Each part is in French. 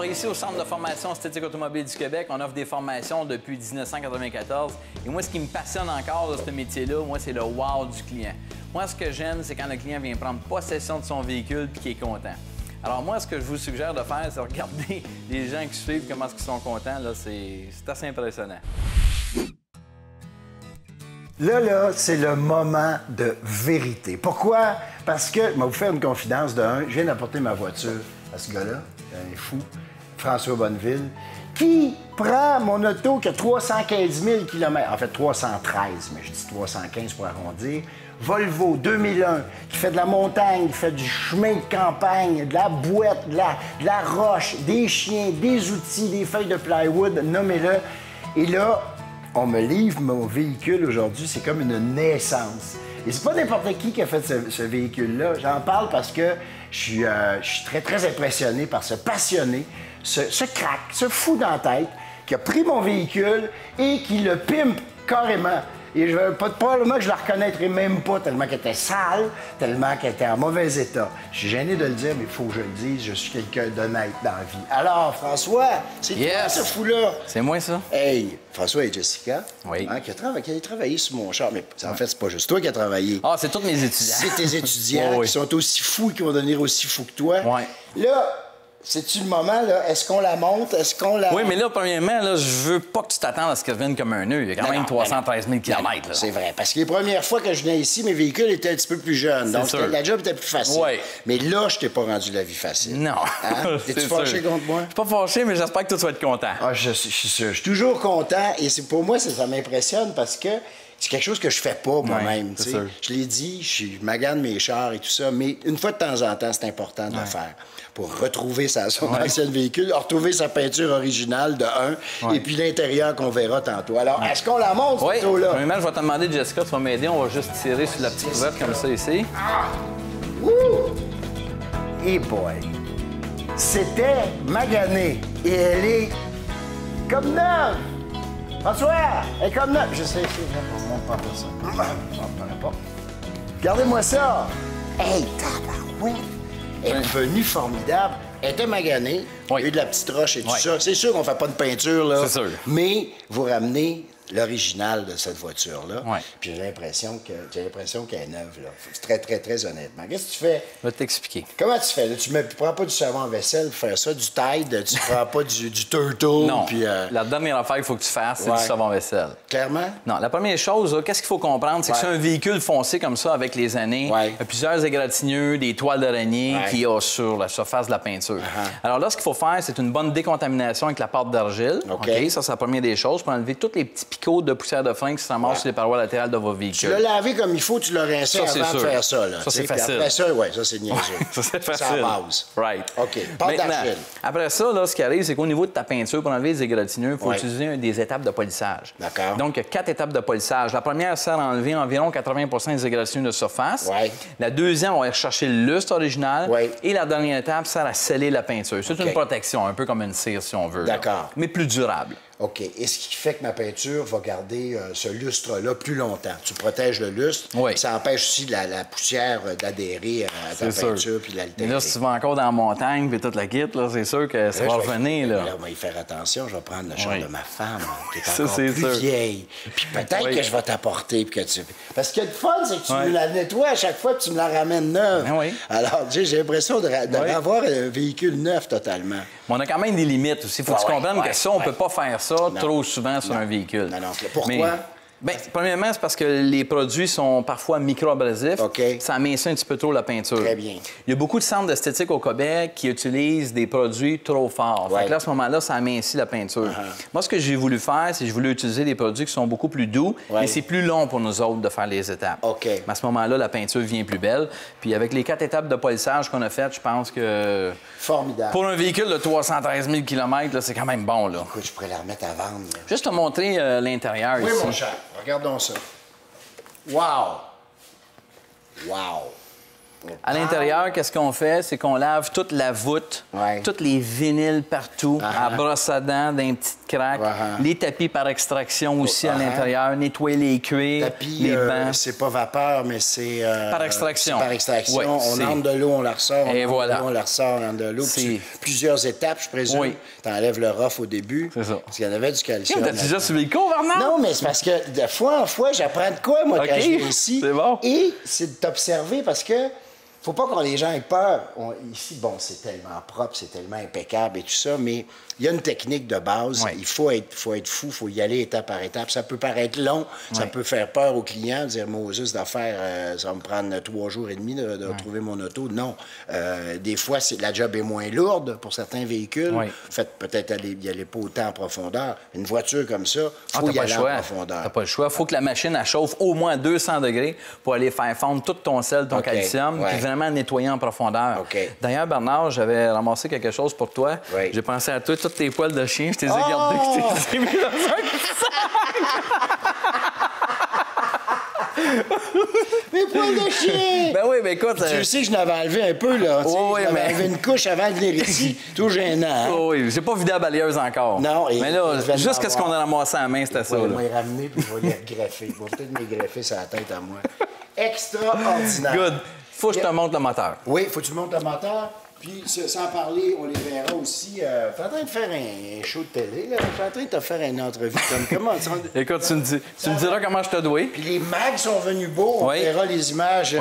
Alors, ici, au Centre de formation esthétique automobile du Québec, on offre des formations depuis 1994. Et moi, ce qui me passionne encore de ce métier-là, moi, c'est le wow du client. Moi, ce que j'aime, c'est quand le client vient prendre possession de son véhicule et qu'il est content. Alors, moi, ce que je vous suggère de faire, c'est regarder les gens qui suivent, comment ils sont contents. Là, c'est assez impressionnant. Là, c'est le moment de vérité. Pourquoi? Parce que, je vais vous faire une confidence de un. Je viens d'apporter ma voiture à ce gars-là, un fou, François Bonneville, qui prend mon auto qui a 315 000 km, en fait 313, mais je dis 315 pour arrondir, Volvo 2001, qui fait de la montagne, qui fait du chemin de campagne, de la boîte, de la roche, des chiens, des outils, des feuilles de plywood, nommez-le. Et là, on me livre mon véhicule aujourd'hui, c'est comme une naissance. Et c'est pas n'importe qui a fait ce véhicule-là. J'en parle parce que je suis très, très impressionné par ce passionné, ce crack, ce fou dans la tête, qui a pris mon véhicule et qui le pimpe carrément. Et probablement que je la reconnaîtrais même pas tellement qu'elle était sale, tellement qu'elle était en mauvais état. Je suis gêné de le dire, mais il faut que je le dise, je suis quelqu'un d'honnête dans la vie. Alors, François, c'est toi ce fou-là? C'est moi, ça. Hey, François et Jessica, oui. Qui a travaillé sur mon char. Mais en fait, c'est pas juste toi qui as travaillé. Ah, c'est tous mes étudiants. C'est tes étudiants qui sont aussi fous et qui vont devenir aussi fous que toi. Oui. Là, c'est-tu le moment, là? Est-ce qu'on la monte? Est-ce qu'on la... Oui, mais là, premièrement, là, je veux pas que tu t'attendes à ce qu'elle devienne comme un nœud. Il y a quand même 313 000 km. C'est vrai. Parce que les premières fois que je venais ici, mes véhicules étaient un petit peu plus jeunes. Donc, la job était plus facile. Oui. Mais là, je t'ai pas rendu la vie facile. Non. Hein? T'es-tu fâché contre moi? Je suis pas fâché, mais j'espère que tu vas être content. Ah, je suis toujours content. Et pour moi, ça m'impressionne parce que c'est quelque chose que je fais pas moi-même. Je l'ai dit, je magane mes chars et tout ça, mais une fois de temps en temps, c'est important de le faire pour retrouver son ancien véhicule, retrouver sa peinture originale de un, et puis l'intérieur qu'on verra tantôt. Alors, est-ce qu'on la monte, cette auto-là? Premièrement, je vais te demander, Jessica, tu vas m'aider. On va juste tirer sur la petite couverte comme ça ici. Ah! Wouh! Hey boy! C'était magané et elle est comme neuve! François, elle est comme neuve! Je sais, on monte pas ça. On ne pas. Regardez-moi ça! Hey, tabarouette! Elle est venue formidable. Elle était maganée. Il y a eu de la petite roche et tout ça. C'est sûr qu'on fait pas de peinture, là. C'est sûr. Mais vous ramenez l'original de cette voiture-là. Ouais. Puis j'ai l'impression qu'elle est neuve, là. Très, très, très honnêtement. Qu'est-ce que tu fais? Je vais t'expliquer. Comment tu fais? Là, tu prends pas du savon à vaisselle pour faire ça, du Tide, tu prends pas du Turtle. Non. Puis, La dernière affaire qu'il faut que tu fasses, c'est du savon-vaisselle. Clairement? Non. La première chose, qu'est-ce qu'il faut comprendre, c'est que c'est un véhicule foncé comme ça avec les années. Il y a plusieurs égratignures, des toiles d'araignée qu'il y a sur la surface de la peinture. Alors là, ce qu'il faut faire, c'est une bonne décontamination avec la pâte d'argile. OK? Ça, c'est la première des choses pour enlever tous les petits picots de poussière de frein qui se ramassent sur les parois latérales de vos véhicules. Tu l'as lavé comme il faut, tu l'as rincé avant de faire ça. Là, ça, c'est facile. Après ça, ça, c'est niaiseux. Ça, c'est facile. C'est la base. Right. OK. Pâte d'argile. Après ça, là, ce qui arrive, c'est qu'au niveau de ta peinture, pour enlever les égratignures, il faut utiliser des étapes de polissage. D'accord. Donc, il y a 4 étapes de polissage. La première sert à enlever environ 80 des égratignures de surface. La deuxième, on va rechercher le lustre original. Et la dernière étape sert à sceller la peinture. C'est une protection, un peu comme une cire, si on veut. D'accord. Mais plus durable. OK. Et ce qui fait que ma peinture va garder ce lustre-là plus longtemps. Tu protèges le lustre. Ça empêche aussi la poussière d'adhérer à ta peinture puis l'altérer. Mais là, si tu vas encore dans la montagne puis toute la kit, là, c'est sûr que ça va revenir. Là, on va y faire attention. Je vais prendre le char de ma femme, qui est ça, encore plus vieille. Puis peut-être que je vais t'apporter. Parce que le fun, c'est que tu me la nettoies à chaque fois que tu me la ramènes neuve. Alors, j'ai l'impression d'avoir un véhicule neuf totalement. Mais on a quand même des limites aussi. Il faut que tu comprennes que ça, on ne peut pas faire ça trop souvent sur un véhicule. Non. Pourquoi? Bien, premièrement, c'est parce que les produits sont parfois micro-abrasifs. Ça amincit un petit peu trop la peinture. Très bien. Il y a beaucoup de centres d'esthétique au Québec qui utilisent des produits trop forts. Fait que là, à ce moment-là, ça amincit la peinture. Moi, ce que j'ai voulu faire, c'est que je voulais utiliser des produits qui sont beaucoup plus doux, mais c'est plus long pour nous autres de faire les étapes. Mais à ce moment-là, la peinture vient plus belle. Puis avec les 4 étapes de polissage qu'on a faites, je pense que... Formidable. Pour un véhicule de 313 000 km, c'est quand même bon, là. Écoute, je pourrais la remettre à vendre. Là. Juste te montrer l'intérieur ici. Oui, mon cher. Regardons ça. Wow! Wow! À l'intérieur, qu'est-ce qu'on fait? C'est qu'on lave toute la voûte, tous les vinyles partout, à brosse à dents, d'un petit crack, les tapis par extraction aussi à l'intérieur, nettoyer les cuirs, les bancs. C'est pas vapeur, mais c'est... par extraction. Par extraction. Oui, on entre de l'eau, on la ressort. Et voilà. On la ressort, on entre de l'eau. Plusieurs étapes, je présume. Oui. Tu enlèves le rough au début. C'est ça. Parce qu'il y en avait du calcium. T'as déjà suivi le cours, Bernard? Non, mais c'est parce que de fois en fois, j'apprends de quoi, moi, quand je viens ici. C'est bon. Et c'est de t'observer parce que faut pas que les gens aient peur. Ici, bon, c'est tellement propre, c'est tellement impeccable et tout ça, mais il y a une technique de base. Il faut être fou, il faut y aller étape par étape. Ça peut paraître long, ça peut faire peur aux clients, dire Moses d'affaires, ça va me prendre 3 jours et demi de retrouver mon auto. Non. Des fois, la job est moins lourde pour certains véhicules. Faites peut-être y aller pas autant en profondeur. Une voiture comme ça, il faut y aller en profondeur. T'as pas le choix. Il faut que la machine elle chauffe au moins 200 degrés pour aller faire fondre tout ton sel, ton calcium, puis vraiment nettoyer en profondeur. D'ailleurs, Bernard, j'avais ramassé quelque chose pour toi. J'ai pensé à toi, tous tes poils de chien, je t'ai gardés, je t'ai mis dans un Mes poils de chien! Ben oui, mais écoute... Tu sais que je n'avais enlevé un peu, là. J'avais enlevé une couche avant de venir ici. Tout gênant. Hein? Oui, j'ai pas vidé la balayeuse encore. Non, mais là, juste ce qu'on a ramassé à la main, c'était ça. Je vais les ramener puis je vais les greffer. Je vais peut-être me greffer sur la tête à moi. Extraordinaire. Good. Faut que je te montre le moteur. Oui, faut que tu montes le moteur. Puis, sans parler, on les verra aussi. T'es en train de faire un show de télé, là. T'es en train de te faire une entrevue. Comment? Écoute, tu me diras comment je te dois. Puis les mags sont venus beaux. On verra les images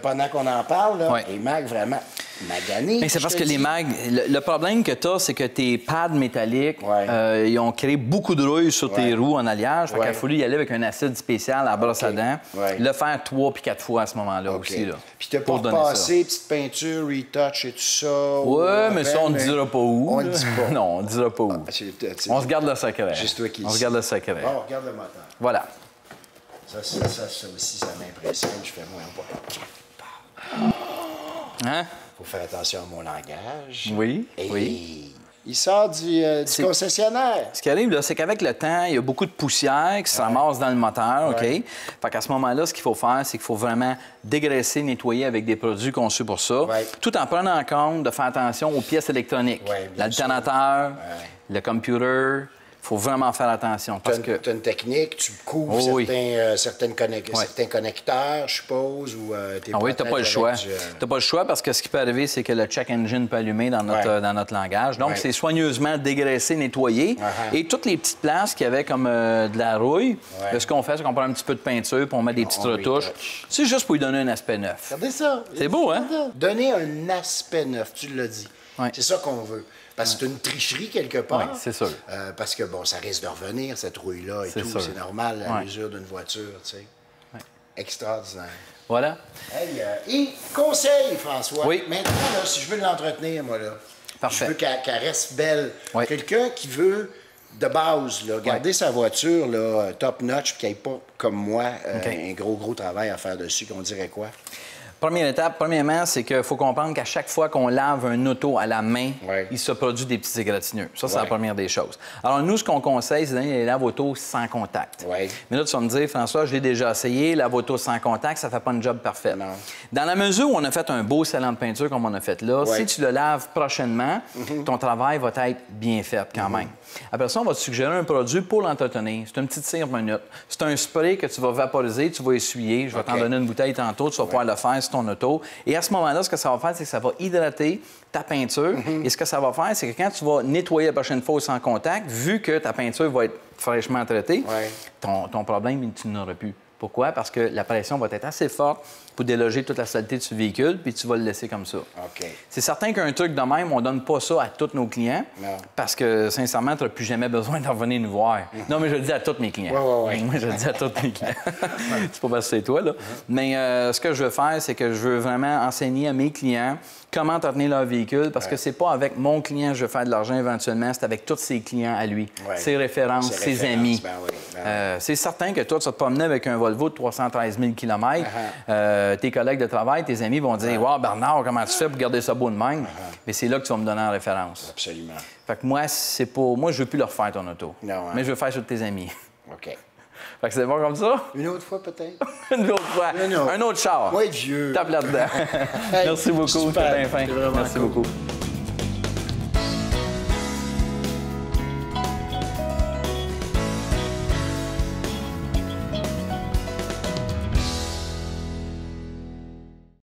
pendant qu'on en parle. Là. Les mags, vraiment maganés. Mais c'est parce que les mags, le problème que tu as, c'est que tes pads métalliques, ils ont créé beaucoup de rouille sur tes roues en alliage. Fait qu'il a fallu y aller avec un acide spécial à brosse à dents. Le faire 3 puis 4 fois à ce moment-là aussi. Là, puis t'as pas passé petite peinture, retouch et tout ça. Oui, mais ça, on ne dira pas où. On ne dit pas. Non, on ne dira pas où. On se garde le secret. Juste toi qui On se garde le secret. Bon, regarde le moteur. Voilà. Ça aussi, ça m'impressionne. Je fais moins pas. Hein? Faut faire attention à mon langage. Oui, Il sort du concessionnaire. Ce qui arrive, là, c'est qu'avec le temps, il y a beaucoup de poussière qui se ramasse dans le moteur, OK? Fait qu'à ce moment-là, ce qu'il faut faire, c'est qu'il faut vraiment dégraisser, nettoyer avec des produits conçus pour ça, tout en prenant en compte de faire attention aux pièces électroniques. L'alternateur, le computer... Il faut vraiment faire attention. Parce que tu as une technique, tu couvres certains connecteurs, je suppose, ou t'es oui, tu n'as pas le choix. Tu n'as pas le choix parce que ce qui peut arriver, c'est que le check engine peut allumer dans notre langage. Donc, c'est soigneusement dégraissé, nettoyé. Et toutes les petites places qu'il y avait comme de la rouille, ce qu'on fait, c'est qu'on prend un petit peu de peinture puis on met des petites retouches. C'est juste pour lui donner un aspect neuf. Regardez ça. C'est beau, hein? Donner un aspect neuf, tu l'as dit. C'est ça qu'on veut. Parce que c'est une tricherie quelque part. Oui, c'est sûr. Parce que, bon, ça risque de revenir, cette rouille-là et tout. C'est normal à l'usure d'une voiture, tu sais. Extraordinaire. Voilà. Hey, et conseil, François. Maintenant, là, si je veux l'entretenir, moi, là. Parfait. Je veux qu'elle reste belle. Quelqu'un qui veut, de base, là, garder sa voiture là, top-notch, puis qu'il n'y ait pas, comme moi, un gros travail à faire dessus, qu'on dirait quoi? Première étape, premièrement, c'est qu'il faut comprendre qu'à chaque fois qu'on lave un auto à la main, il se produit des petits égratignures. Ça, c'est la première des choses. Alors, nous, ce qu'on conseille, c'est d'aller les lave-auto sans contact. Mais là, tu vas me dire, François, je l'ai déjà essayé, lave-auto sans contact, ça ne fait pas une job parfaite. Dans la mesure où on a fait un beau scellant de peinture comme on a fait là, si tu le laves prochainement, ton travail va être bien fait quand même. Après ça, on va te suggérer un produit pour l'entretenir. C'est une petite cire minute. C'est un spray que tu vas vaporiser, tu vas essuyer. Je vais t'en donner une bouteille tantôt, tu vas pouvoir le faire sur ton auto. Et à ce moment-là, ce que ça va faire, c'est que ça va hydrater ta peinture. Et ce que ça va faire, c'est que quand tu vas nettoyer la prochaine fois sans contact, vu que ta peinture va être fraîchement traitée, ton problème, tu n'auras plus. Pourquoi? Parce que la pression va être assez forte pour déloger toute la saleté de ce véhicule, puis tu vas le laisser comme ça. C'est certain qu'un truc de même, on donne pas ça à tous nos clients, parce que, sincèrement, tu n'as plus jamais besoin d'en venir nous voir. Non, mais je le dis à tous mes clients. Moi, je le dis à tous mes clients. C'est pas parce que c'est toi, là. Mais ce que je veux faire, c'est que je veux vraiment enseigner à mes clients comment entretenir leur véhicule, parce que c'est pas avec mon client que je veux faire de l'argent éventuellement, c'est avec tous ses clients à lui, ses références, ses amis. C'est certain que toi, tu vas te promener avec un Volvo de 313 000 km, tes collègues de travail, tes amis vont dire « Wow, Bernard, comment tu fais pour garder ça beau de même? » Mais c'est là que tu vas me donner en référence. Absolument. Fait que moi, c'est pas... Moi, je veux plus leur faire ton auto. Non, mais je veux faire sur tes amis. OK. Fait que c'est bon comme ça? Une autre fois, peut-être? Une autre fois. Un autre char. Ouais, Dieu. Tape là-dedans. Hey, Merci beaucoup. super. C'était bien fin. C'était vraiment Merci cool. beaucoup.